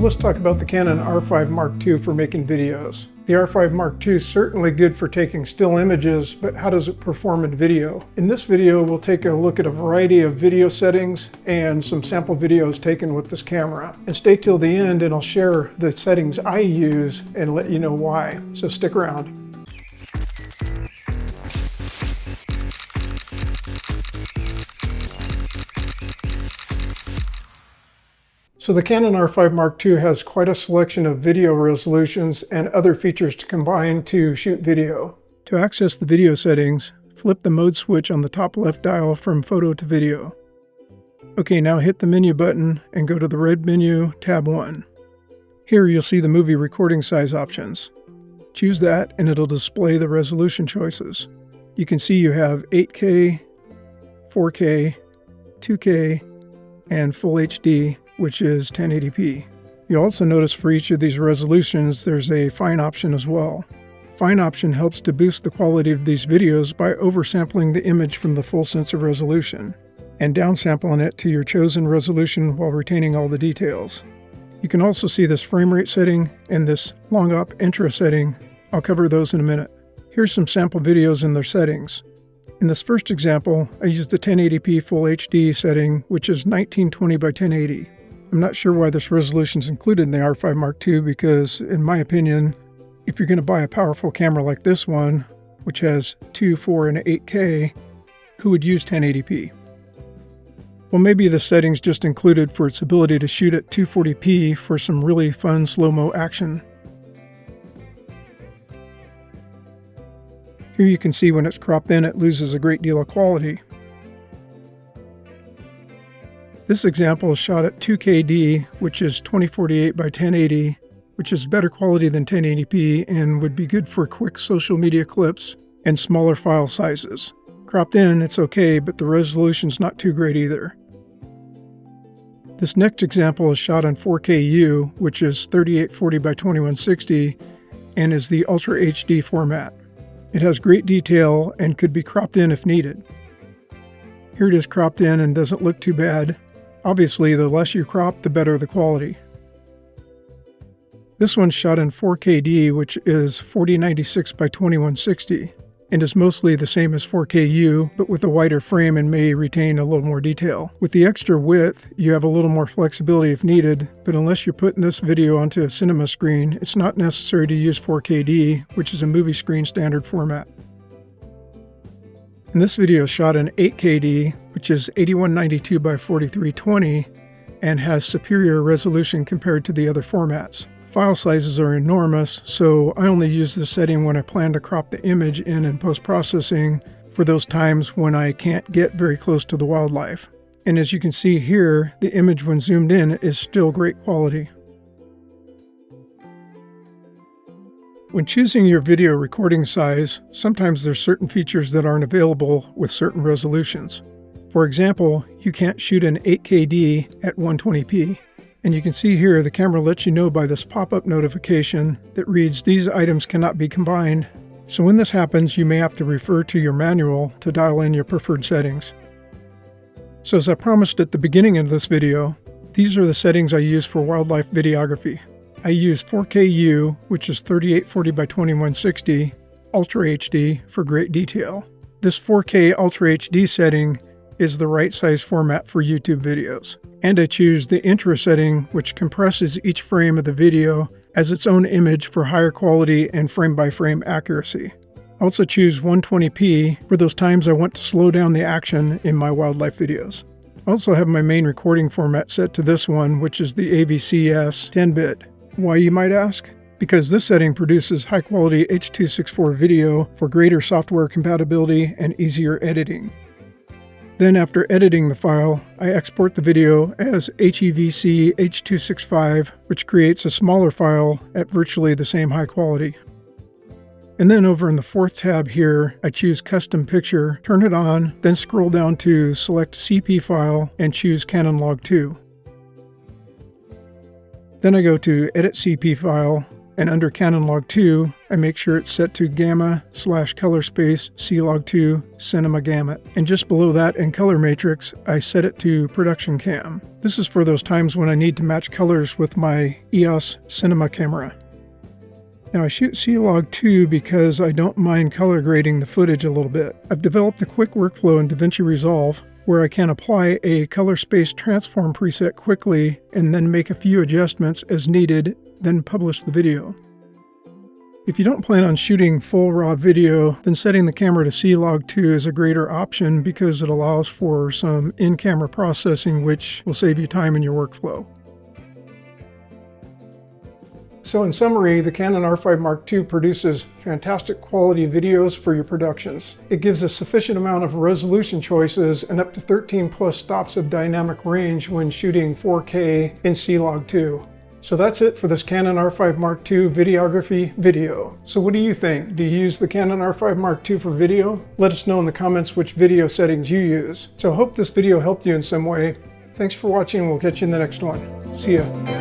let's talk about the Canon R5 Mark II for making videos. The R5 Mark II is certainly good for taking still images, but how does it perform in video? In this video, we'll take a look at a variety of video settings and some sample videos taken with this camera. And stay till the end and I'll share the settings I use and let you know why. So stick around. So the Canon R5 Mark II has quite a selection of video resolutions and other features to combine to shoot video. To access the video settings, flip the mode switch on the top left dial from photo to video. Okay, now hit the menu button and go to the red menu, tab 1. Here you'll see the movie recording size options. Choose that and it'll display the resolution choices. You can see you have 8K, 4K, 2K, and Full HD, which is 1080p. You'll also notice for each of these resolutions there's a fine option as well. The fine option helps to boost the quality of these videos by oversampling the image from the full sensor resolution and downsampling it to your chosen resolution while retaining all the details. You can also see this frame rate setting and this long op intro setting. I'll cover those in a minute. Here's some sample videos and their settings. In this first example, I used the 1080p Full HD setting, which is 1920 by 1080. I'm not sure why this resolution is included in the R5 Mark II because, in my opinion, if you're going to buy a powerful camera like this one, which has 2, 4, and 8K, who would use 1080p? Well, maybe the setting's just included for its ability to shoot at 240p for some really fun slow-mo action. Here you can see when it's cropped in, it loses a great deal of quality. This example is shot at 2KD, which is 2048 by 1080, which is better quality than 1080p and would be good for quick social media clips and smaller file sizes. Cropped in, it's okay, but the resolution's not too great either. This next example is shot on 4KU, which is 3840 by 2160, and is the Ultra HD format. It has great detail and could be cropped in if needed. Here it is cropped in and doesn't look too bad. Obviously, the less you crop, the better the quality. This one's shot in 4KD, which is 4096 by 2160, and is mostly the same as 4KU, but with a wider frame and may retain a little more detail. With the extra width, you have a little more flexibility if needed, but unless you're putting this video onto a cinema screen, it's not necessary to use 4KD, which is a movie screen standard format. And this video is shot in 8KD, which is 8192 by 4320, and has superior resolution compared to the other formats. File sizes are enormous, so I only use this setting when I plan to crop the image in post-processing for those times when I can't get very close to the wildlife. And as you can see here, the image when zoomed in is still great quality. When choosing your video recording size, sometimes there's certain features that aren't available with certain resolutions. For example, you can't shoot in 8KD at 120p. And you can see here the camera lets you know by this pop-up notification that reads, "These items cannot be combined." So when this happens, you may have to refer to your manual to dial in your preferred settings. So as I promised at the beginning of this video, these are the settings I use for wildlife videography. I use 4KU, which is 3840 by 2160, Ultra HD for great detail. This 4K Ultra HD setting is the right size format for YouTube videos. And I choose the intro setting, which compresses each frame of the video as its own image for higher quality and frame-by-frame accuracy. I also choose 120p for those times I want to slow down the action in my wildlife videos. I also have my main recording format set to this one, which is the AVCS 10-bit. Why, you might ask? Because this setting produces high-quality H.264 video for greater software compatibility and easier editing. Then after editing the file, I export the video as HEVC H.265, which creates a smaller file at virtually the same high quality. And then over in the fourth tab here, I choose Custom Picture, turn it on, then scroll down to select CP file and choose Canon Log2. Then I go to Edit CP File And under Canon Log2, I make sure it's set to gamma/color space C-Log2 cinema gamut. And just below that in color matrix, I set it to production cam. This is for those times when I need to match colors with my EOS cinema camera. Now I shoot C-Log2 because I don't mind color grading the footage a little bit. I've developed a quick workflow in DaVinci Resolve where I can apply a color space transform preset quickly and then make a few adjustments as needed, then publish the video. If you don't plan on shooting full raw video, then setting the camera to C-Log2 is a greater option because it allows for some in-camera processing which will save you time in your workflow. So in summary, the Canon R5 Mark II produces fantastic quality videos for your productions. It gives a sufficient amount of resolution choices and up to 13 plus stops of dynamic range when shooting 4K in C-Log2. So that's it for this Canon R5 Mark II videography video. So what do you think? Do you use the Canon R5 Mark II for video? Let us know in the comments which video settings you use. So I hope this video helped you in some way. Thanks for watching. We'll catch you in the next one. See ya.